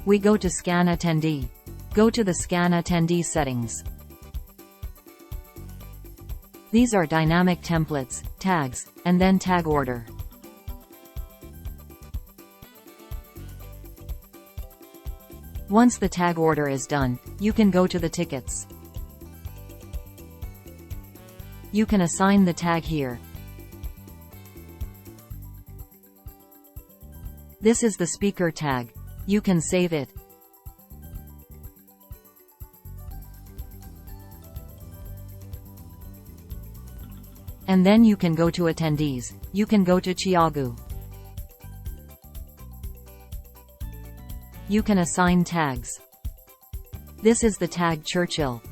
We go to Scan Attendee. Go to the Scan Attendee settings. These are dynamic templates, tags, and then tag order. Once the tag order is done, you can go to the tickets. You can assign the tag here. This is the speaker tag. You can save it. And then you can go to attendees. You can go to Chiagu. You can assign tags. This is the tag Churchill.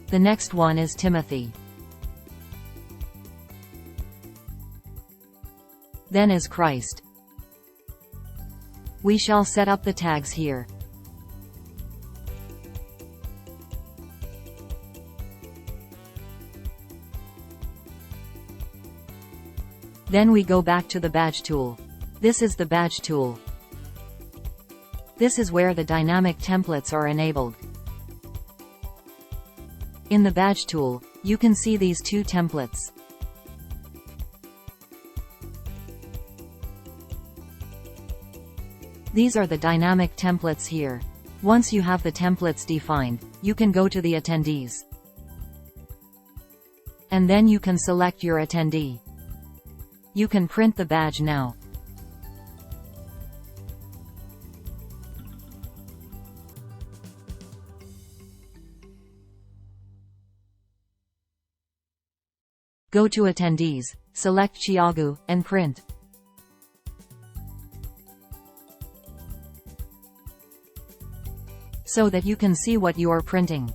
The next one is Timothy. Then is Christ. We shall set up the tags here. Then we go back to the badge tool. This is the badge tool. This is where the dynamic templates are enabled. In the badge tool, you can see these two templates. These are the dynamic templates here. Once you have the templates defined, you can go to the attendees. And then you can select your attendee. You can print the badge now. Go to attendees, select Chiagu, and print. So that you can see what you are printing.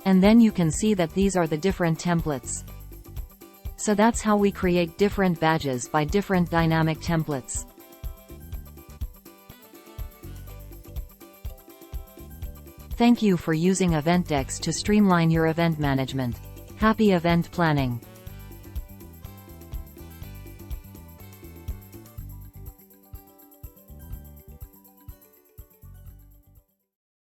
And then you can see that these are the different templates. So that's how we create different badges by different dynamic templates. Thank you for using Eventdex to streamline your event management. Happy event planning!